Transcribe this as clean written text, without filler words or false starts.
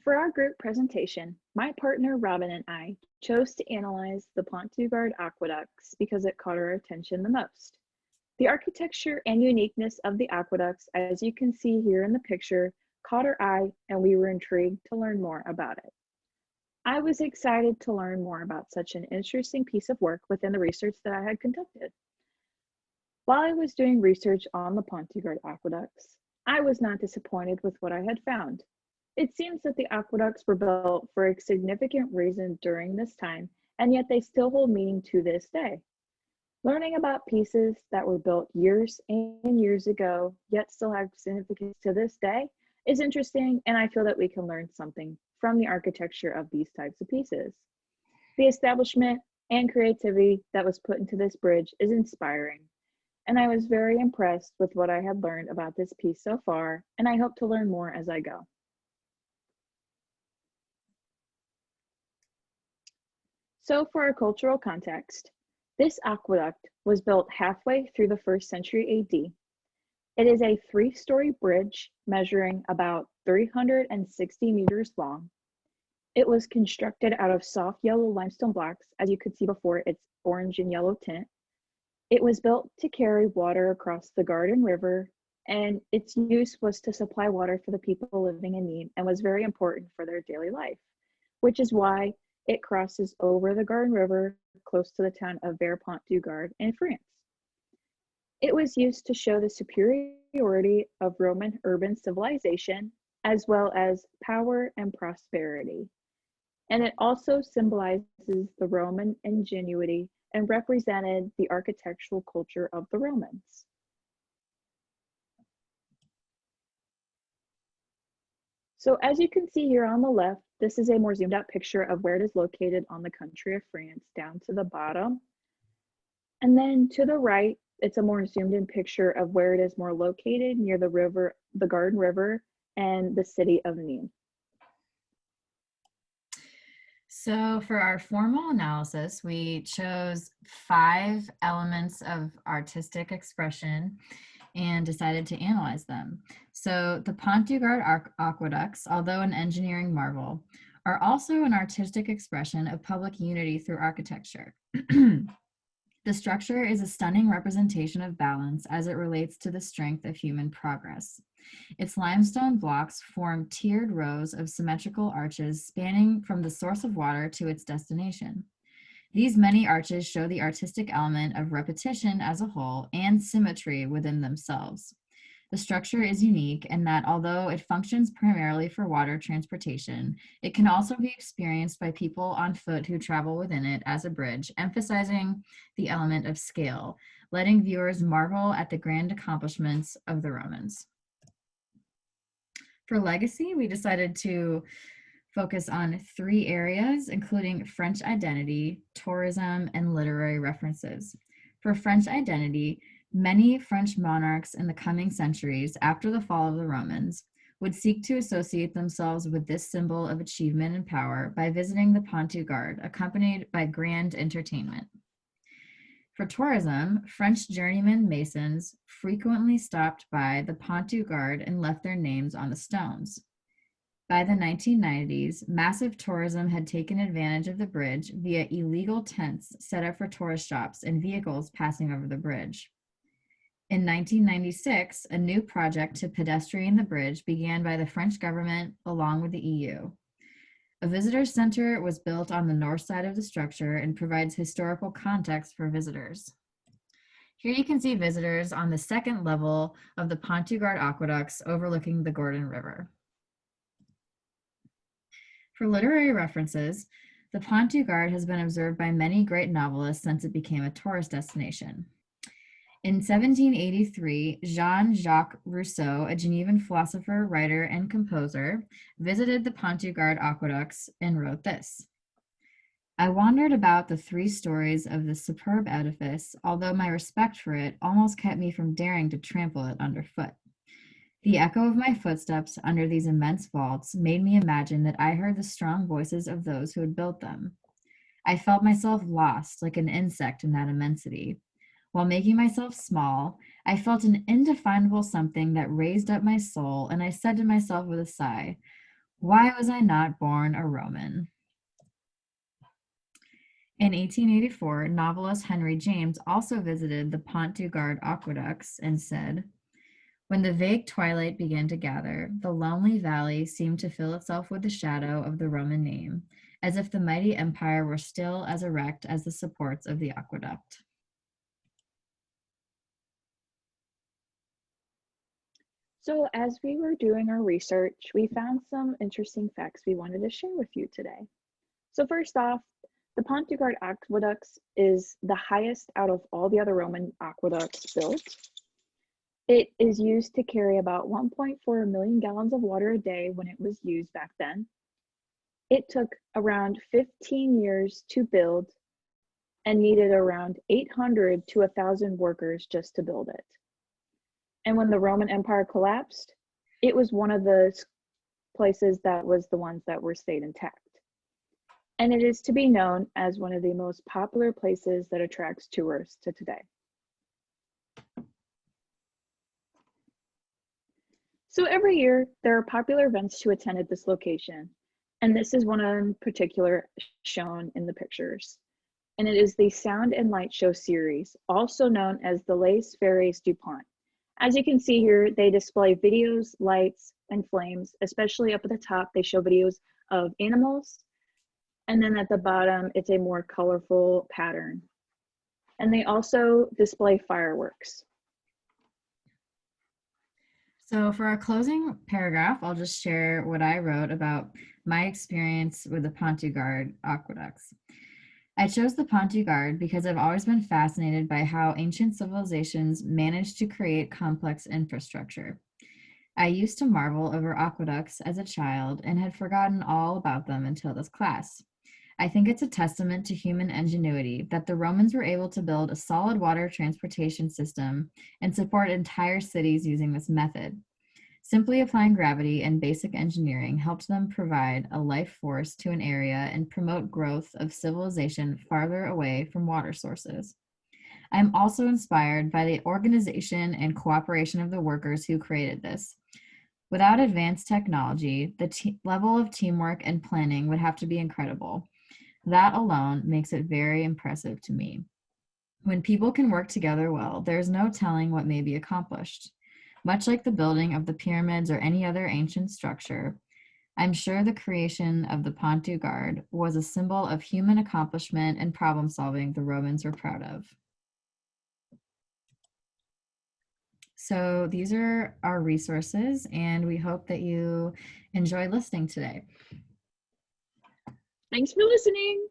For our group presentation, my partner Robin and I chose to analyze the Pont du Gard aqueducts because it caught our attention the most. The architecture and uniqueness of the aqueducts, as you can see here in the picture, caught our eye and we were intrigued to learn more about it. I was excited to learn more about such an interesting piece of work within the research that I had conducted. While I was doing research on the Pont du Gard aqueducts, I was not disappointed with what I had found. It seems that the aqueducts were built for a significant reason during this time, and yet they still hold meaning to this day. Learning about pieces that were built years and years ago, yet still have significance to this day, is interesting, and I feel that we can learn something from the architecture of these types of pieces. The establishment and creativity that was put into this bridge is inspiring, and I was very impressed with what I had learned about this piece so far, and I hope to learn more as I go. So for our cultural context, this aqueduct was built halfway through the 1st century AD. It is a 3-story bridge measuring about 360 meters long. It was constructed out of soft yellow limestone blocks, as you could see before, its orange and yellow tint. It was built to carry water across the Garden River, and its use was to supply water for the people living in need and was very important for their daily life, which is why it crosses over the Garden River close to the town of Pont du Gard in France. It was used to show the superiority of Roman urban civilization, as well as power and prosperity. And it also symbolizes the Roman ingenuity and represented the architectural culture of the Romans. So as you can see here on the left, this is a more zoomed out picture of where it is located on the country of France down to the bottom. And then to the right, it's a more zoomed in picture of where it is more located near the river, the Garden River, and the city of Nîmes. So for our formal analysis, we chose 5 elements of artistic expression and decided to analyze them. So the Pont du Gard aqueducts, although an engineering marvel, are also an artistic expression of public unity through architecture. The structure is a stunning representation of balance as it relates to the strength of human progress. Its limestone blocks form tiered rows of symmetrical arches spanning from the source of water to its destination. These many arches show the artistic element of repetition as a whole and symmetry within themselves. The structure is unique in that although it functions primarily for water transportation, it can also be experienced by people on foot who travel within it as a bridge, emphasizing the element of scale, letting viewers marvel at the grand accomplishments of the Romans. For legacy, we decided to focus on 3 areas, including French identity, tourism, and literary references. For French identity, many French monarchs in the coming centuries after the fall of the Romans would seek to associate themselves with this symbol of achievement and power by visiting the Pont du Gard, accompanied by grand entertainment. For tourism, French journeyman masons frequently stopped by the Pont du Gard and left their names on the stones. By the 1990s, massive tourism had taken advantage of the bridge via illegal tents set up for tourist shops and vehicles passing over the bridge. In 1996, a new project to pedestrian the bridge began by the French government along with the EU. A visitor center was built on the north side of the structure and provides historical context for visitors. Here you can see visitors on the 2nd level of the Pont du Gard aqueducts overlooking the Garden River. For literary references, the Pont du Gard has been observed by many great novelists since it became a tourist destination. In 1783, Jean-Jacques Rousseau, a Genevan philosopher, writer, and composer, visited the Pont du Gard aqueducts and wrote this: "I wandered about the 3 stories of this superb edifice, although my respect for it almost kept me from daring to trample it underfoot. The echo of my footsteps under these immense vaults made me imagine that I heard the strong voices of those who had built them. I felt myself lost like an insect in that immensity. While making myself small, I felt an indefinable something that raised up my soul, and I said to myself with a sigh, Why was I not born a Roman? In 1884, novelist Henry James also visited the Pont du Gard aqueducts and said, "When the vague twilight began to gather, the lonely valley seemed to fill itself with the shadow of the Roman name, as if the mighty empire were still as erect as the supports of the aqueduct." So, as we were doing our research, we found some interesting facts we wanted to share with you today. So, first off, the Pont du Gard aqueducts is the highest out of all the other Roman aqueducts built. It is used to carry about 1.4 million gallons of water a day when it was used back then. It took around 15 years to build and needed around 800 to 1,000 workers just to build it. And when the Roman Empire collapsed, it was one of the places that was the ones that were stayed intact. And it is to be known as one of the most popular places that attracts tourists to today. So every year, there are popular events to attend at this location, and this is one in particular shown in the pictures. And it is the Sound and Light Show series, also known as the Les Fères du Pont. As you can see here, they display videos, lights, and flames, especially up at the top, they show videos of animals. And then at the bottom, it's a more colorful pattern. And they also display fireworks. So for our closing paragraph, I'll just share what I wrote about my experience with the Pont du Gard aqueducts. I chose the Pont du Gard because I've always been fascinated by how ancient civilizations managed to create complex infrastructure. I used to marvel over aqueducts as a child and had forgotten all about them until this class. I think it's a testament to human ingenuity that the Romans were able to build a solid water transportation system and support entire cities using this method. Simply applying gravity and basic engineering helped them provide a life force to an area and promote growth of civilization farther away from water sources. I am also inspired by the organization and cooperation of the workers who created this. Without advanced technology, the level of teamwork and planning would have to be incredible. That alone makes it very impressive to me. When people can work together well, there's no telling what may be accomplished. Much like the building of the pyramids or any other ancient structure, I'm sure the creation of the Pont du Gard was a symbol of human accomplishment and problem solving the Romans were proud of. So these are our resources, and we hope that you enjoy listening today. Thanks for listening.